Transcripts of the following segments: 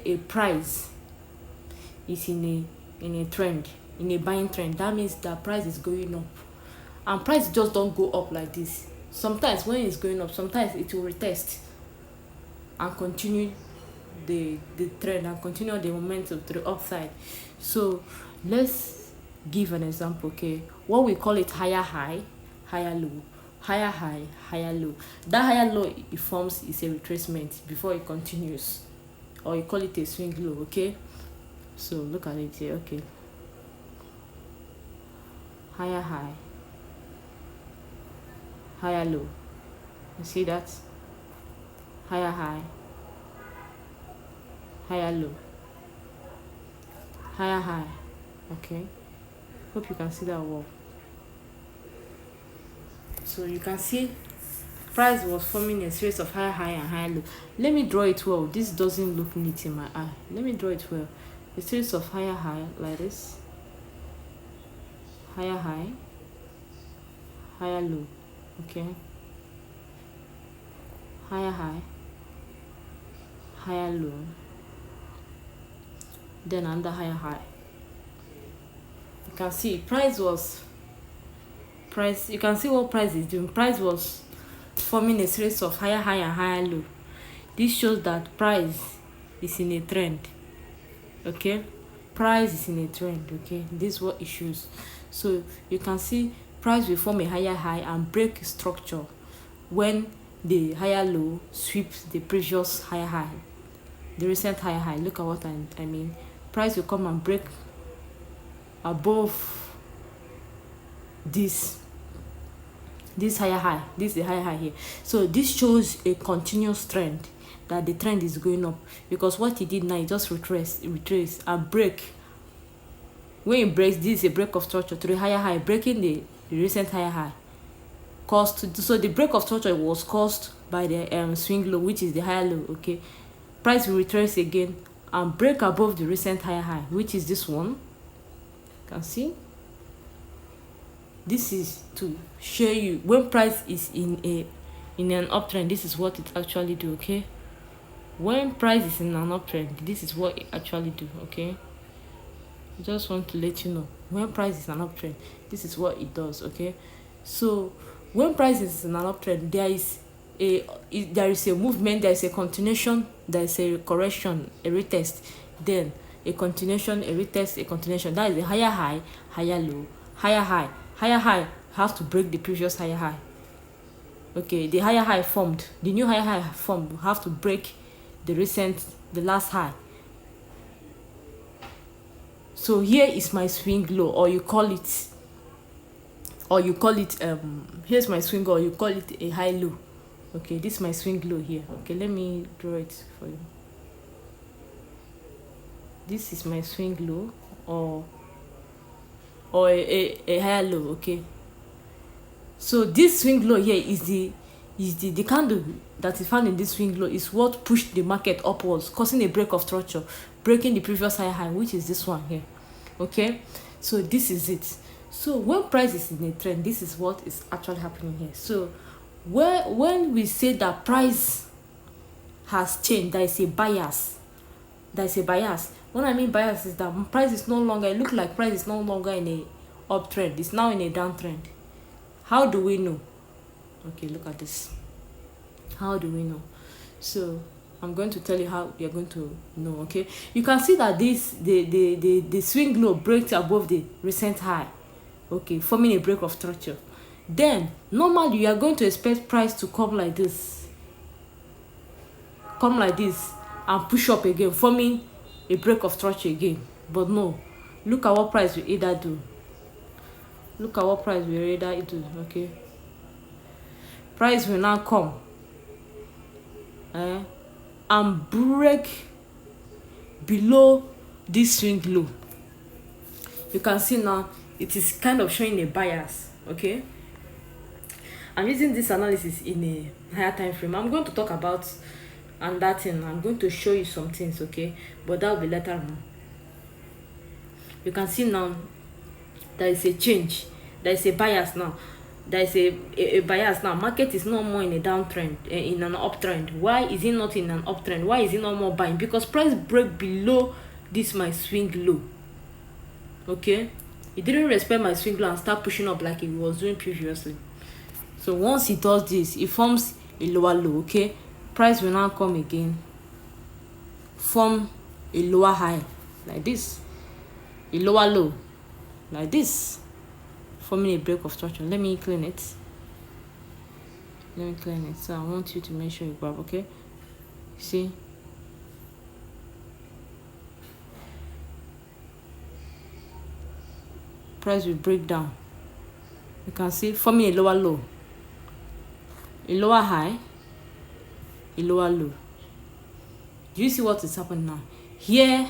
a price is in a trend, in a buying trend, that means that price is going up. And price just don't go up like this. Sometimes when it's going up, sometimes it will retest and continue the trend and continue the momentum to the upside. So let's give an example. Okay, what we call it higher high, higher low, higher high, higher low. That higher low it forms is a retracement before it continues, or you call it a swing low. Okay, so look at it here. Okay, higher high, higher low. You see that? Higher high, higher low, higher high. Okay, hope you can see that well. So you can see price was forming a series of higher high and higher low. Let me draw it well. This doesn't look neat in my eye. Let me draw it well. A series of higher high like this, higher high, higher low. Okay, higher high, higher low, then under higher high. You can see price. You can see what price is doing. Price was forming a series of higher high and higher low. This shows that price is in a trend. Okay, price is in a trend. Okay, this is what it shows. So you can see price will form a higher high and break structure when the higher low sweeps the previous higher high, the recent higher high. Look at what I mean. Price will come and break above this higher high. This is the higher high here. So this shows a continuous trend, that the trend is going up, because what he did now, he just retrace and break. When it breaks, this is a break of structure to the higher high, breaking the recent higher high. So the break of structure was caused by the swing low, which is the higher low. Okay, price will retrace again and break above the recent higher high, which is this one. You can see this is to show you when price is in an uptrend, this is what it actually do. Okay, when price is in an uptrend, this is what it actually do. Okay, just want to let you know, when price is an uptrend, this is what it does. Okay, so when price is in an uptrend, there is a movement, there is a continuation, there is a correction, a retest, then a continuation, a retest, a continuation. That is a higher high, higher low, higher high. Higher high have to break the previous higher high. Okay, the higher high formed, the new higher high formed, have to break the last high. So here is my swing low, or you call it here's my swing, or you call it a high low. Okay, this is my swing low here. Okay, let me draw it for you. This is my swing low, or a higher low. Okay, so this swing low here is the candle that is found in this swing low is what pushed the market upwards, causing a break of structure, breaking the previous high, which is this one here. Okay, so this is it. So when price is in a trend, this is what is actually happening here. So when we say that price has changed, there is a bias. What I mean bias is that price is no longer, it looks like price is no longer in a uptrend, it's now in a downtrend. How do we know? Okay, look at this. How do we know? So I'm going to tell you how you're going to know. Okay, you can see that the swing low breaks above the recent high. Okay, forming a break of structure. Then normally you are going to expect price to come like this, and push up again, forming a break of structure again. But no, look at what price will either do. Okay, price will now come and break below this swing low. You can see now it is kind of showing a bias. Okay, I'm using this analysis in a higher time frame. I'm going to talk about and that thing. I'm going to show you some things. Okay, but that will be later on. You can see now there is a change, there is a bias now. there is a bias now. Market is no more in a downtrend, in an uptrend. Why is it not in an uptrend? Why is it not more buying? Because price break below this my swing low. Okay, it didn't respect my swing low and start pushing up like it was doing previously. So once it does this, it forms a lower low. Okay, price will now come again, form a lower high like this, a lower low like this, forming a break of structure. Let me clean it. So I want you to make sure you grab. Okay, see, price will break down. You can see forming a lower low, a lower high, a lower low. Do you see what is happening now? Here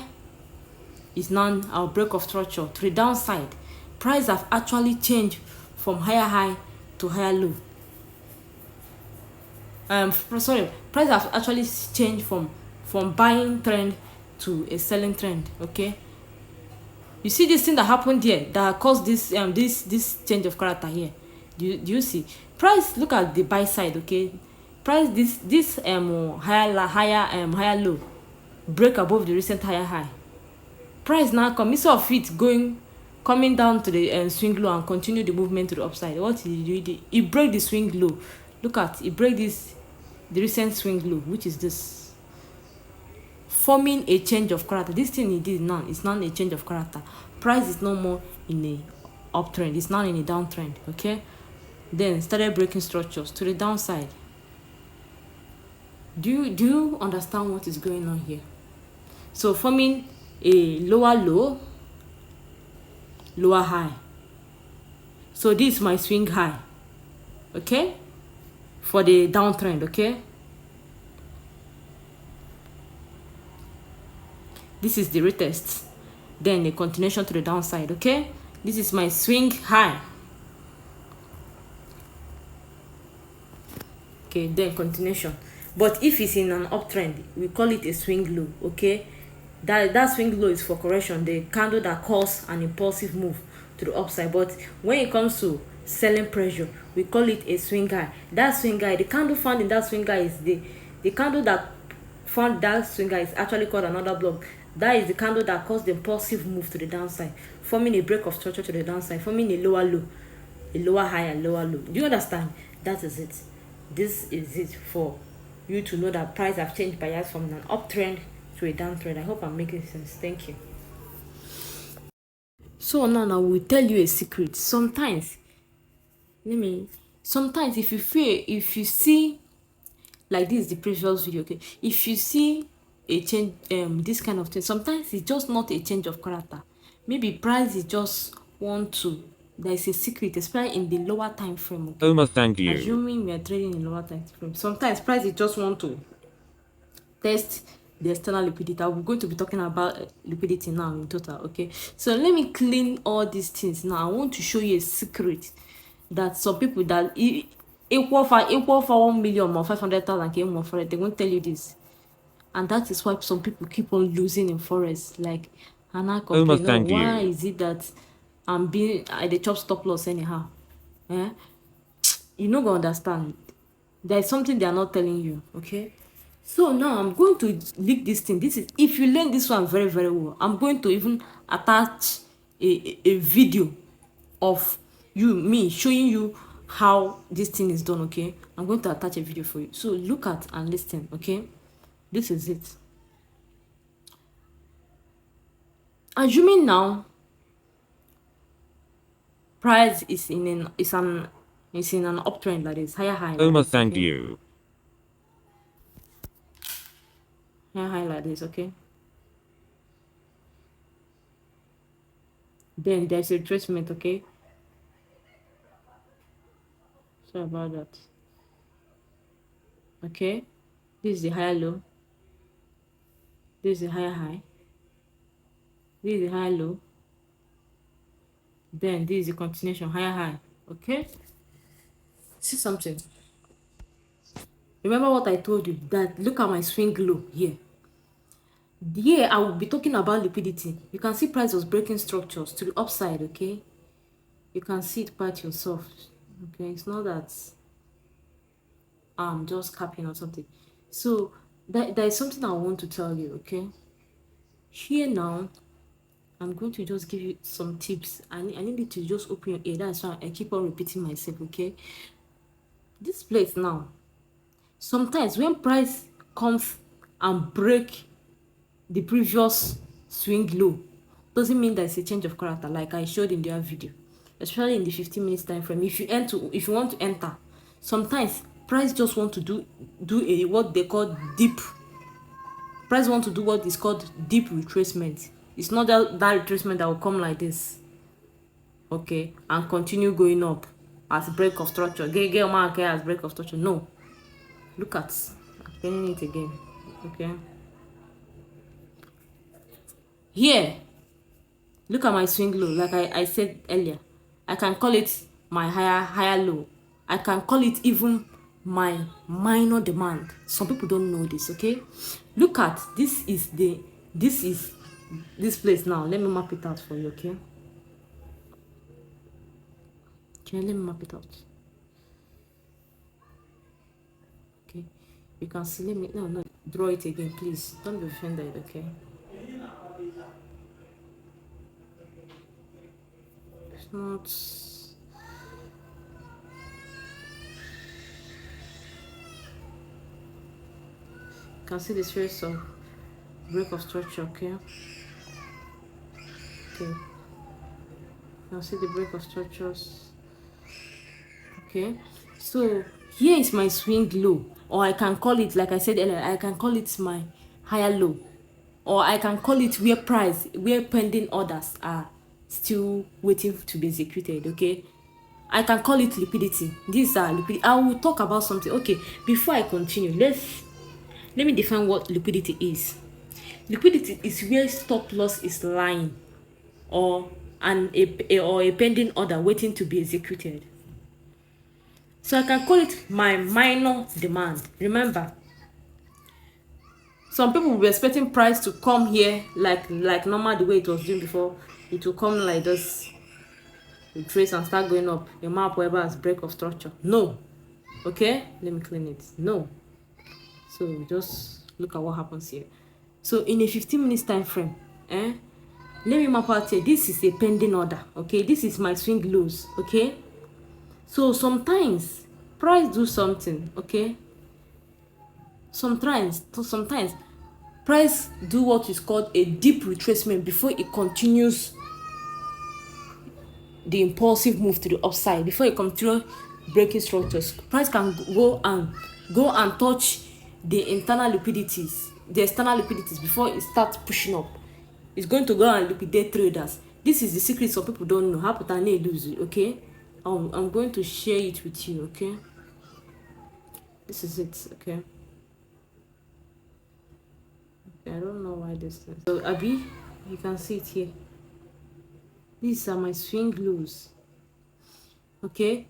is now our break of structure to the downside. Price have actually changed from higher high to higher low. Price have actually changed from buying trend to a selling trend. Okay, you see this thing that happened here that caused this this change of character here. Do you see? Price, look at the buy side. Okay, price this higher low break above the recent higher high. Price now come, instead of it coming down to the swing low and continue the movement to the upside, what did it break the swing low. Look at it, break the recent swing low, which is this, forming a change of character. This thing it did now is not a change of character. Price is no more in a uptrend, it's now in a downtrend. Okay, then started breaking structures to the downside. Do you understand what is going on here? So forming a lower low, lower high. So this is my swing high. Okay, for the downtrend. Okay, this is the retest, then a continuation to the downside. Okay, this is my swing high. Okay, then continuation. But if it's in an uptrend, we call it a swing low. Okay, that swing low is for correction, the candle that causes an impulsive move to the upside. But when it comes to selling pressure, we call it a swing high. That swing high, the candle found in that swing high is the candle that found that swing high is actually called another block. That is the candle that caused the impulsive move to the downside, forming a break of structure to the downside, forming a lower low, a lower high, and lower low. Do you understand? That is it. This is it for you to know that price have changed bias from an uptrend to a downtrend. I hope I'm making sense. Thank you. So now I will tell you a secret. Sometimes if you see, like this the previous video, okay, if you see a change, this kind of thing, sometimes it's just not a change of character. Maybe price is just want to, there is a secret, especially in the lower time frame. Okay? Oma, thank you. Assuming we are trading in lower time frame, sometimes price is just want to test the external liquidity. We're going to be talking about liquidity now in total. Okay, so let me clean all these things now. I want to show you a secret that some people that equal for 1 million or 500,000 came more for it, they won't tell you this. And that is why some people keep on losing in forex. Like, and I complain, no, why is it that I'm being the chop stop loss anyhow? You no go understand. There is something they are not telling you. Okay, so now I'm going to leak this thing. This is, if you learn this one very very well, I'm going to even attach a video of me showing you how this thing is done. Okay, I'm going to attach a video for you, so look at and listen. Okay, this is it. Assuming now price is in an uptrend, that is higher high. Oma, thank you. Higher high like this. Okay, then there's a retracement. Okay, sorry about that. Okay, this is the higher low, this is the higher high, this is the higher low, then this is the continuation, higher high. Okay, see something, remember what I told you, that look at my swing low here. Here I will be talking about liquidity. You can see price was breaking structures to the upside. Okay, you can see it part yourself. Okay, it's not that I'm just capping or something. So there is something I want to tell you, okay? Here now, I'm going to just give you some tips. I need you to just open your ear. That's why I keep on repeating myself, okay? This place now, sometimes when price comes and break the previous swing low, doesn't mean there's a change of character like I showed in the other video, especially in the 15 minutes time frame. If you want to enter, sometimes price just want to do a what they call deep. Price want to do what is called deep retracement. It's not that retracement that will come like this, okay, and continue going up as break of structure. Get mark as break of structure. No, look at, I'm explaining it again, okay. Here, look at my swing low. Like I said earlier, I can call it my higher low. I can call it even my minor demand. Some people don't know this, okay. Look at this is this place now. Let me map it out for you, okay. Okay, let me map it out. Okay, you can see. Let me no draw it again, please. Don't be offended, okay. It's not. You can see the series of break of structure, okay. Okay, you can see the break of structures, okay. So here is my swing low, or I can call it, like I said earlier, I can call it my higher low, or I can call it where pending orders are still waiting to be executed, okay. I can call it liquidity. These are liquidity. I will talk about something, okay. Before I continue, let me define what liquidity is. Liquidity is where stop loss is lying, or a pending order waiting to be executed. So I can call it my minor demand. Remember, some people will be expecting price to come here like normal, the way it was doing before. It will come like this, retrace and start going up. A map wherever has break of structure. No. Okay, let me clean it. No. So just look at what happens here. So in a 15 minutes time frame, let me map out here. This is a pending order, okay. This is my swing lows, okay. So sometimes price do something, okay. Sometimes price do what is called a deep retracement before it continues the impulsive move to the upside. Before it continues breaking structures, price can go and touch the internal liquidities, the external liquidities, before it starts pushing up. It's going to go and liquidate traders. This is the secret some people don't know. How to lose it, okay. I'm going to share it with you, okay. This is it, okay. I don't know why this is. So Abby, you can see it here. These are my swing lows, okay.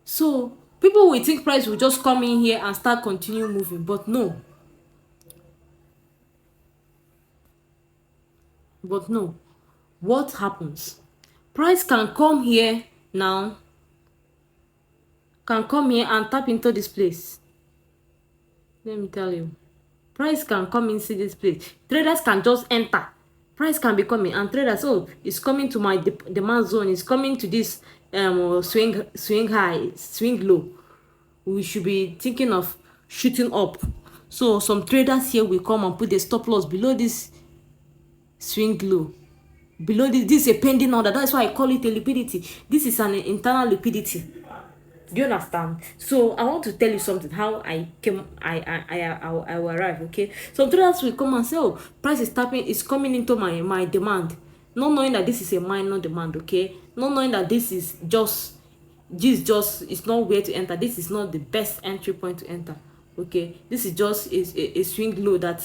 So people will think price will just come in here and start continue moving, but no. What happens? Price can come here now, can come here and tap into this place. Let me tell you, price can come into this place. Traders can just enter. Price can be coming, and traders, oh, it's coming to my demand zone. It's coming to this swing high, swing low. We should be thinking of shooting up. So some traders here will come and put the stop loss below this swing low. Below this is a pending order. That's why I call it a liquidity. This is an internal liquidity. Do you understand? So I want to tell you something, how I will arrive, okay. Some traders will come and say, oh, price is coming into my demand, not knowing that this is a minor demand, okay. Not knowing that this is just it's not where to enter. This is not the best entry point to enter, okay. This is just a swing low that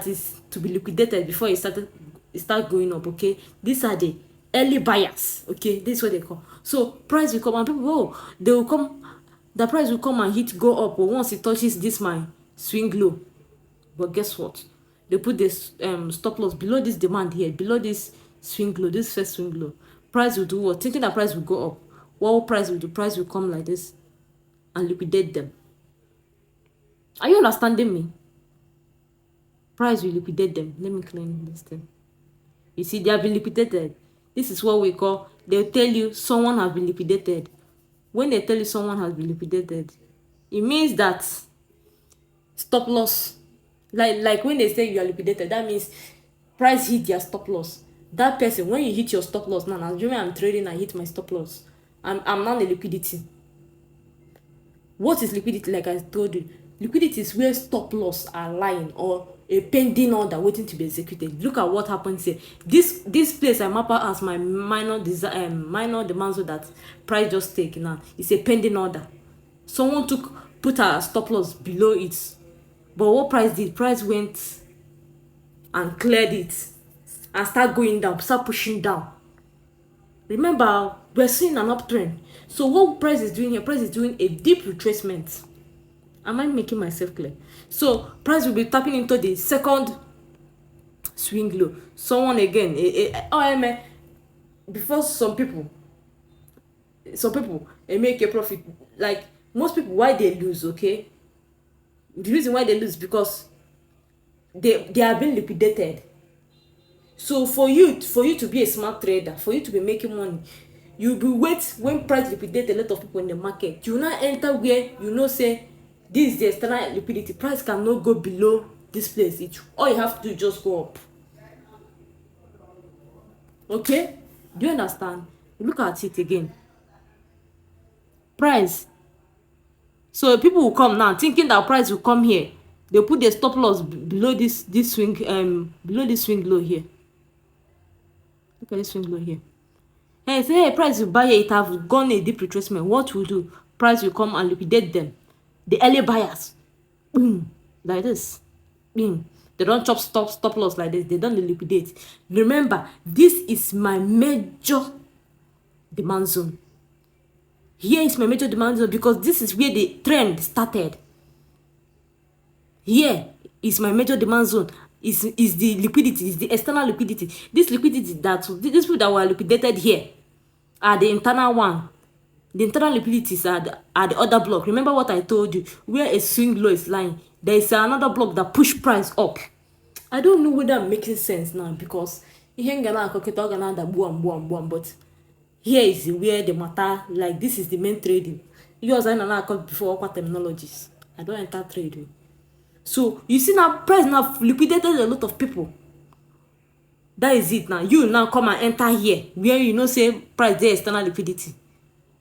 is to be liquidated before it start going up, okay. These are the early buyers, okay. This is what they call. So price will come and people, they will come, the price will come and hit go up, or once it touches this my swing low. But guess what? They put this stop loss below this demand here, below this swing low, this first swing low. Price will do what? Thinking that price will go up, what price will do? Price will come like this and liquidate them. Are you understanding me? Price will liquidate them. Let me clean this thing. You see, they have been liquidated. This is what we call, they'll tell you someone has been liquidated. When they tell you someone has been liquidated, it means that stop loss. Like when they say you are liquidated, that means price hit their stop loss. That person, when you hit your stop loss, now assuming I'm trading, I hit my stop loss. I'm not a liquidity. What is liquidity? Like I told you, liquidity is where stop loss are lying or a pending order waiting to be executed. Look at what happens here. This place I map out as my minor demand, so that price just take now. It's a pending order. Someone put a stop loss below it, but what price did? Price went and cleared it and start going down, start pushing down. Remember, we're seeing an uptrend. So what price is doing here? Price is doing a deep retracement. Am I making myself clear? So price will be tapping into the second swing low. Someone again, before some people make a profit. Like most people, why they lose? Okay, the reason why they lose because they are being liquidated. So for you to be a smart trader, for you to be making money, you be wait when price liquidate a lot of people in the market. You now enter where you know say this is the external liquidity. Price cannot go below this place. All you have to do is just go up. Okay, do you understand? Look at it again. Price. So people will come now thinking that price will come here. They put the stop loss below this swing low here. Look at this swing low here. Hey, say hey, price will buy here. It have gone a deep retracement. What will do? Price will come and liquidate them. The early buyers, boom, like this, boom. They don't chop stop loss like this. They don't liquidate. Remember, this is my major demand zone. Here is my major demand zone because this is where the trend started. Here is my major demand zone. Is the liquidity, is the external liquidity. This liquidity these people that were liquidated here are the internal one. The internal liquidities are the other block. Remember what I told you, where a swing low is lying, there is another block that push price up. I don't know whether I'm making sense now because but here is where the matter, like this is the main trading. Yours I know before what terminologies. I don't enter trading. So you see now price now liquidated a lot of people. That is it now. You now come and enter here where you know say price there external liquidity.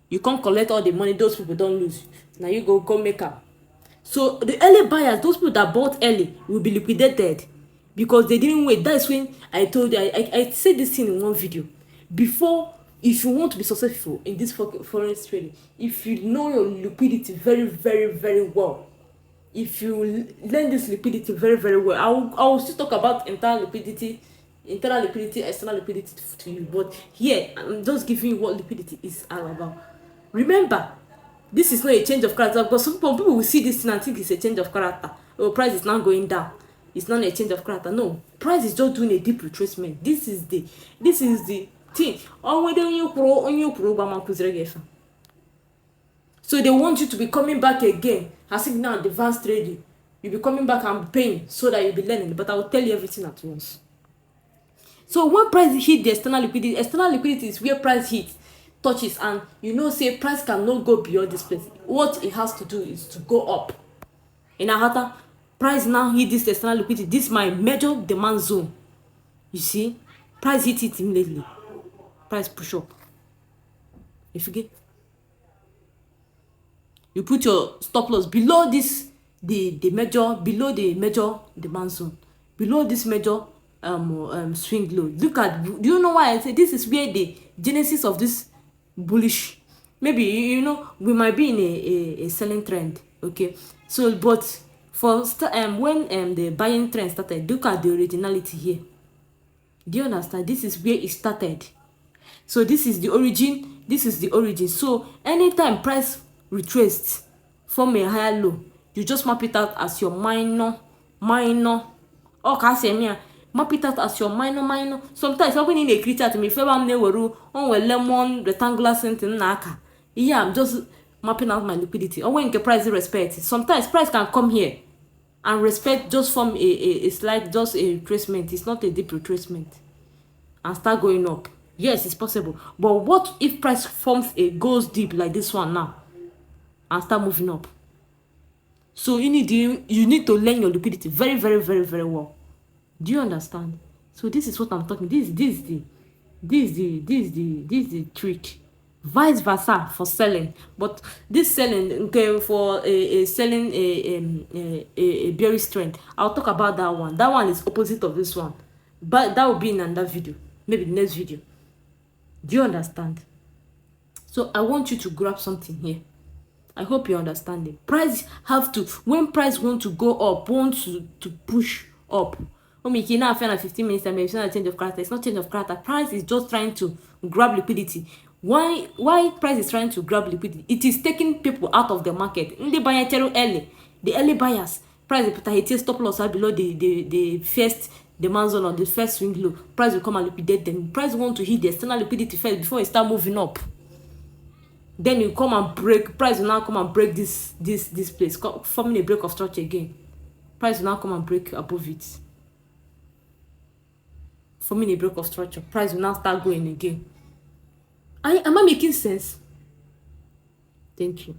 You can't collect all the money those people don't lose. Now you go make up. So the early buyers, those people that bought early, will be liquidated because they didn't wait. That's when I told you, I said this thing in one video. Before, if you want to be successful in this forex trading, if you know your liquidity very, very, very well, if you learn this liquidity very, very well, I will still talk about internal liquidity, external liquidity to you. But here, I'm just giving you what liquidity is all about. Remember, this is not a change of character because some people will see this thing and think it's a change of character. Oh, price is now going down. It's not a change of character. No, price is just doing a deep retracement. This is the thing. So they want you to be coming back again. As if now advanced trading, you'll be coming back and paying so that you'll be learning. But I will tell you everything at once. So when price hit the external liquidity is where price hits, touches, and you know say price cannot go beyond this place. What it has to do is to go up. In Ahata, price now hit this external liquidity. This is my major demand zone. You see, price hit it immediately. Price push up. If you get, you put your stop loss below this below the major demand zone, below this major swing low. Look at, do you know why I say this is where the genesis of this bullish, maybe you know we might be in a selling trend, okay? So but for when the buying trend started, look at the originality here. Do you understand? This is where it started. So this is the origin. So anytime price retraced from a higher low, you just map it out as your minor. Map it out as your minor. Sometimes when in a creature to me, if I'm never on lemon rectangular something naka, Yeah, I'm just mapping out my liquidity. Or when the price respect, sometimes price can come here and respect, just form a slight, just a retracement. It's not a deep retracement and start going up. Yes, it's possible. But what if price forms a goes deep like this one now and start moving up? So you need to learn your liquidity very, very, very, very well. Do you understand? So this is what I'm talking. This is the trick. Vice versa for selling, but this selling, okay, for a selling a bearish trend. I'll talk about that one. That one is opposite of this one, but that will be in another video, maybe the next video. Do you understand? So I want you to grab something here. I hope you understand it. Price have to, when price want to go up, want to push up. Okay, now I found 15 minutes and maybe it's not a change of character. It's not change of character. Price is just trying to grab liquidity. Why price is trying to grab liquidity? It is taking people out of the market. In the buyer early, the early buyers, price will stop loss below the first demand zone or the first swing low. Price will come and liquidate them. Price want to hit the external liquidity first before it start moving up. Then you come and break, price will now come and break this place, forming a break of structure again. Price will now come and break above it, forming a break of structure. Price will now start going again. Am I making sense? Thank you.